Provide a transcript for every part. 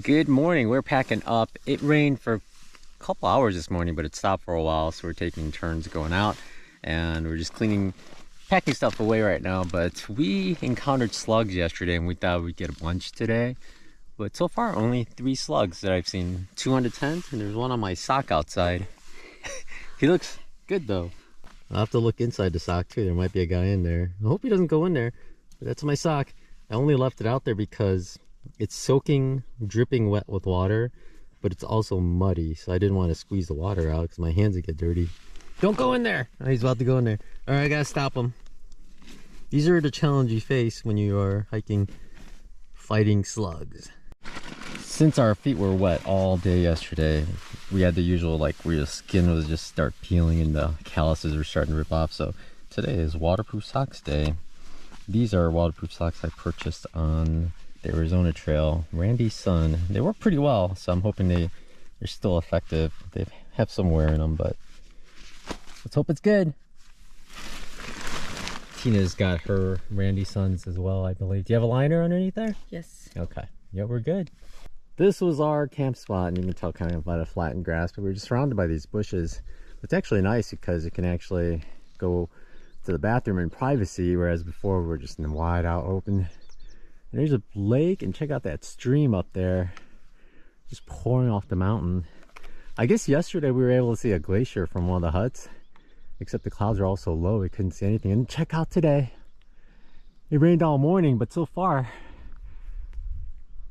Good morning. We're packing up. It rained for a couple hours this morning, but it stopped for a while, so we're taking turns going out and we're just packing stuff away right now. But we encountered slugs yesterday and we thought we'd get a bunch today, but so far only 3 slugs that I've seen. 2 on the tent, and there's one on my sock outside. He looks good though. I'll have to look inside the sock too. There might be a guy in there. I hope he doesn't go in there, but that's my sock. I only left it out there because it's soaking, dripping wet with water, but it's also muddy, so I didn't want to squeeze the water out because my hands would get dirty. Don't go in there! Oh, he's about to go in there. Alright, I gotta stop him. These are the challenge you face when you are hiking, fighting slugs. Since our feet were wet all day yesterday, we had the usual, like, where your skin was just start peeling and the calluses were starting to rip off. So today is waterproof socks day. These are waterproof socks I purchased on the Arizona Trail. Randy's son. They work pretty well, so I'm hoping they're still effective. They have some wear in them, but let's hope it's good. Tina's got her Randy sons as well, I believe. Do you have a liner underneath there? Yes. Okay. Yeah, we're good. This was our camp spot, and you can tell kind of by the flattened grass, but we're just surrounded by these bushes. It's actually nice because it can actually go to the bathroom in privacy, whereas before we were just in the wide out open. And there's a lake, and check out that stream up there just pouring off the mountain. I guess yesterday we were able to see a glacier from one of the huts, except the clouds are all so low we couldn't see anything. And check out today, it rained all morning, but so far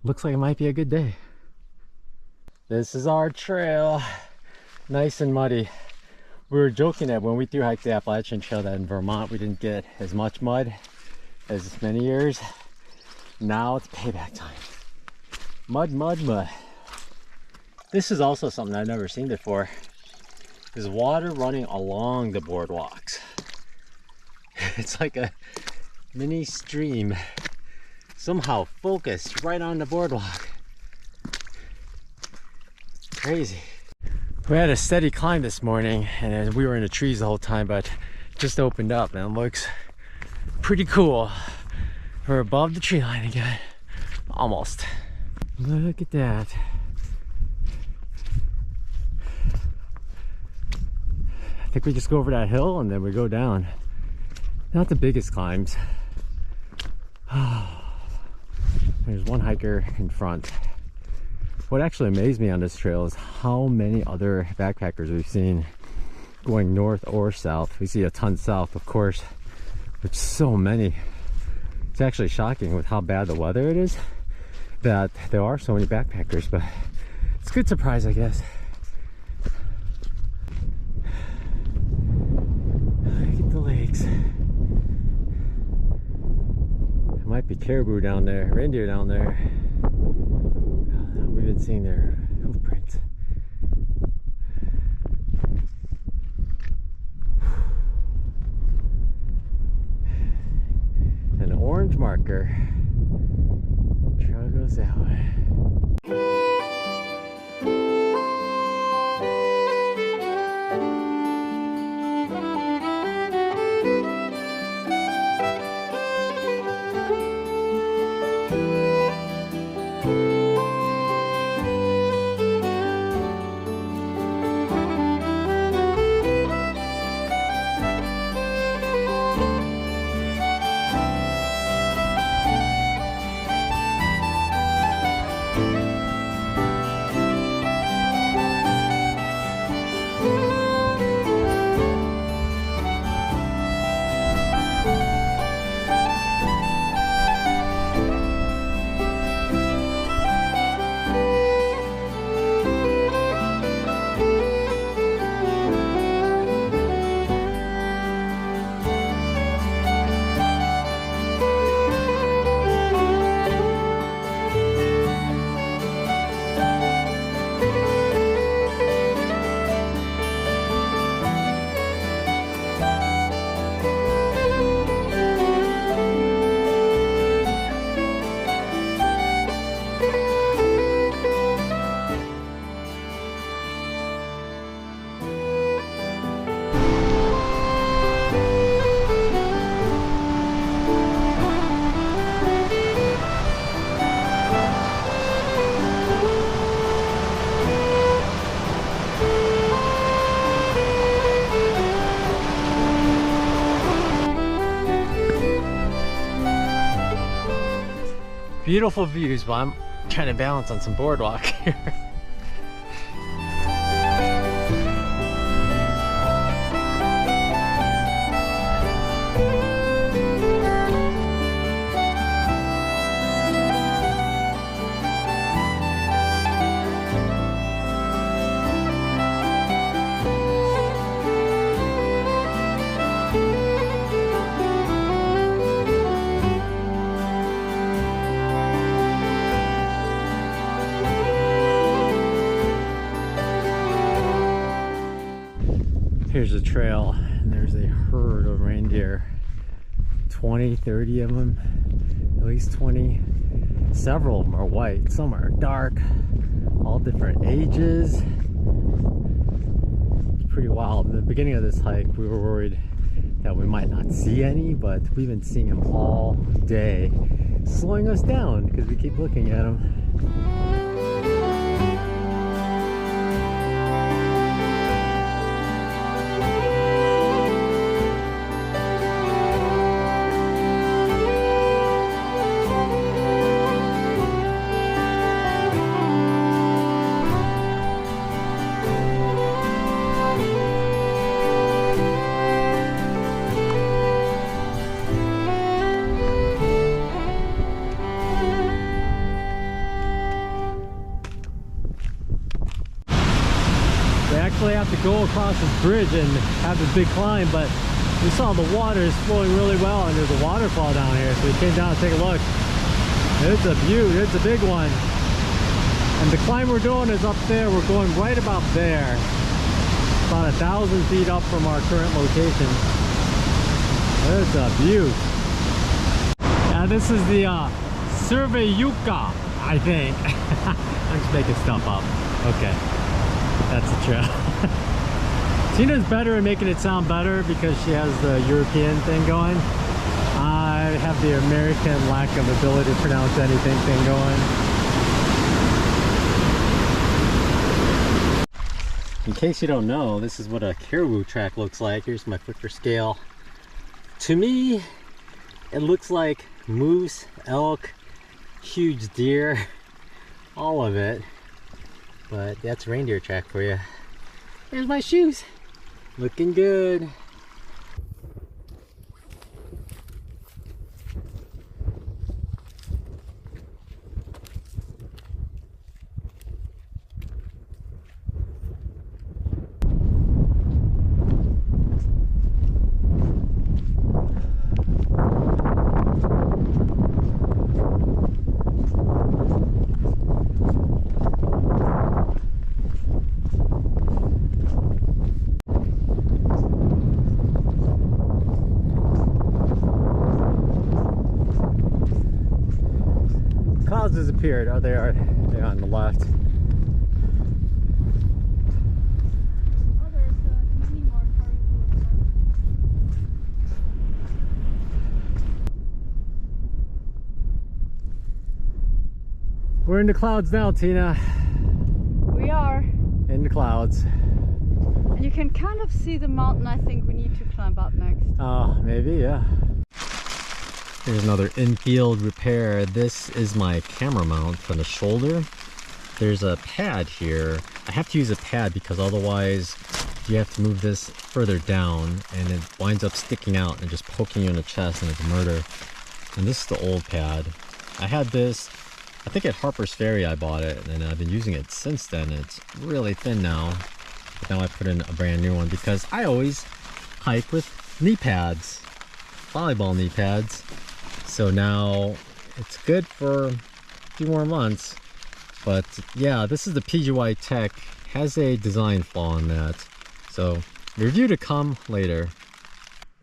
looks like it might be a good day. This is our trail, nice and muddy. We were joking that when we thru hiked the Appalachian Trail that in Vermont we didn't get as much mud as many years. Now it's payback time. Mud, mud, mud. This is also something I've never seen before. There's water running along the boardwalks. It's like a mini stream, somehow focused right on the boardwalk. Crazy. We had a steady climb this morning and we were in the trees the whole time, but it just opened up and it looks pretty cool. We're above the tree line again. Almost. Look at that. I think we just go over that hill and then we go down. Not the biggest climbs. There's one hiker in front. What actually amazed me on this trail is how many other backpackers we've seen going north or south. We see a ton south, of course, but so many. It's actually shocking with how bad the weather it is that there are so many backpackers, but it's a good surprise, I guess. Look at the lakes. There might be caribou down there, reindeer down there. We've been seeing their footprints. An orange marker. Trail goes that way. Beautiful views, but I'm trying to balance on some boardwalk here. Here's a trail, and there's a herd of reindeer. 20, 30 of them, at least 20. Several of them are white, some are dark, all different ages. It's pretty wild. In the beginning of this hike, we were worried that we might not see any, but we've been seeing them all day, slowing us down because we keep looking at them. Actually have to go across this bridge and have this big climb, but we saw the water is flowing really well and there's a waterfall down here, so we came down to take a look. It's a view, it's a big one, and the climb we're doing is up there. We're going right about there, about 1,000 feet up from our current location. There's a view. Yeah, this is the Surveyuka, I think. I'm just making stuff up. Okay. That's the trail. Tina's better at making it sound better because she has the European thing going. I have the American lack of ability to pronounce anything thing going. In case you don't know, this is what a caribou track looks like. Here's my Flickr scale. To me, it looks like moose, elk, huge deer, all of it. But that's reindeer track for you. There's my shoes. Looking good. Clouds disappeared. Oh, they are. They're on the left. Oh, there's many more caribou. We're in the clouds now, Tina. We are. In the clouds. And you can kind of see the mountain I think we need to climb up next. Oh, maybe, yeah. Here's another infield repair. This is my camera mount for the shoulder. There's a pad here. I have to use a pad because otherwise you have to move this further down and it winds up sticking out and just poking you in the chest, and it's murder. And this is the old pad. I had this, I think at Harper's Ferry I bought it, and I've been using it since then. It's really thin now. But now I put in a brand new one because I always hike with knee pads, volleyball knee pads. So now it's good for a few more months. But yeah, this is the PGY Tech. Has a design flaw in that. So review to come later.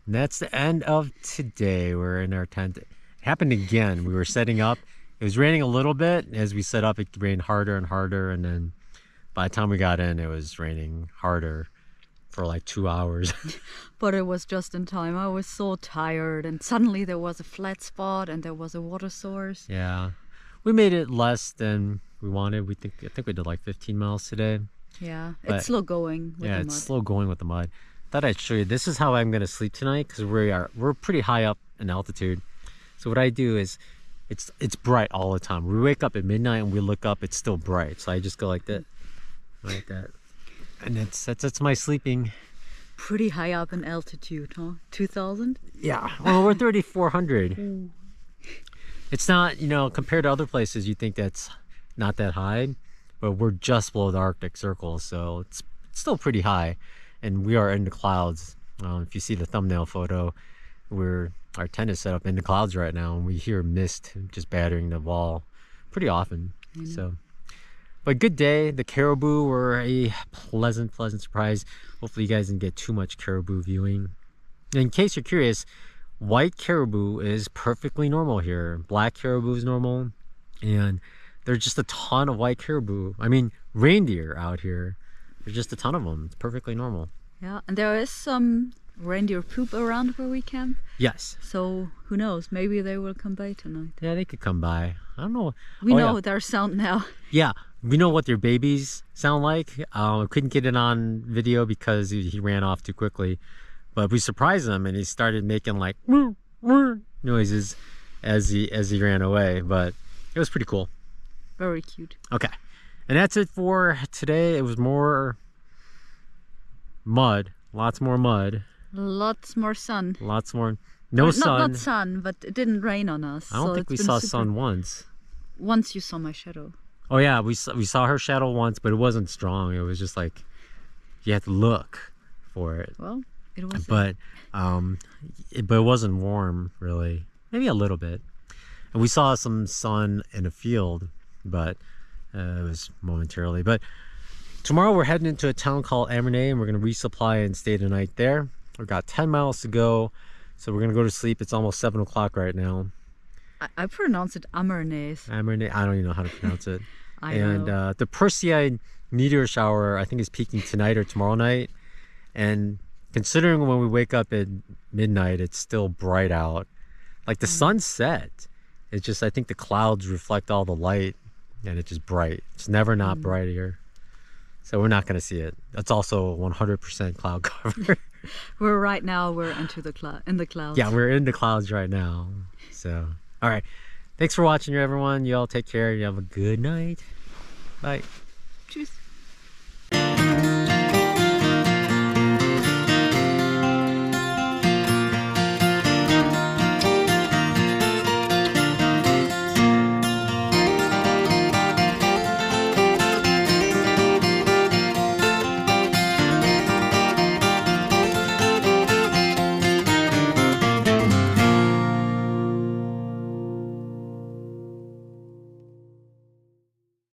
And that's the end of today. We're in our tent. It happened again. We were setting up. It was raining a little bit. As we set up, it rained harder and harder. And then by the time we got in, it was raining harder for like 2 hours. But it was just in time. I was so tired, and suddenly there was a flat spot and there was a water source. Yeah, we made it less than we wanted. I think we did like 15 miles today. Yeah, But it's slow going with yeah, the it's mud. slow going with the mud. Thought I'd show you. This is how I'm gonna sleep tonight because we're pretty high up in altitude. So what I do is it's bright all the time. We wake up at midnight and we look up, it's still bright. So I just go like that, like that, and that's my sleeping. Pretty high up in altitude, huh? 2,000? Yeah. Well, we're 3,400. It's not, you know, compared to other places, you think that's not that high, but we're just below the Arctic Circle, so it's still pretty high, and we are in the clouds. If you see the thumbnail photo, our tent is set up in the clouds right now, and we hear mist just battering the wall pretty often. So, but good day. The caribou were a pleasant surprise. Hopefully you guys didn't get too much caribou viewing. In case you're curious, white caribou is perfectly normal here. Black caribou is normal, and there's just a ton of white caribou. I mean, reindeer out here. There's just a ton of them. It's perfectly normal. Yeah, and there is some reindeer poop around where we camp. Yes. So who knows? Maybe they will come by tonight. Yeah, they could come by. I don't know. We know their sound now. Yeah, we know what their babies sound like. Couldn't get it on video because he ran off too quickly. But we surprised him, and he started making like noises as he ran away. But it was pretty cool. Very cute. Okay, and that's it for today. It was more mud, lots more mud. Lots more sun. Lots more. No sun. Not sun, but it didn't rain on us. I don't think we saw sun once. Once you saw my shadow. Oh yeah, we saw her shadow once, but it wasn't strong. It was just like you had to look for it. Well, it was. But it wasn't warm really. Maybe a little bit. And we saw some sun in a field, but it was momentarily. But tomorrow we're heading into a town called Amernay, and we're gonna resupply and stay the night there. We've got 10 miles to go, so we're gonna go to sleep. It's almost 7 o'clock right now. I pronounce it Amernay. Amernay, I don't even know how to pronounce it. And the Perseid meteor shower, I think, is peaking tonight or tomorrow night. And considering when we wake up at midnight, it's still bright out. Like the sun's set. It's just, I think the clouds reflect all the light, and it's just bright. It's never not bright here. So we're not going to see it. That's also 100% cloud cover. We're into in the clouds. Yeah, we're in the clouds right now. So, all right. Thanks for watching, everyone. You all take care. You have a good night. Bye.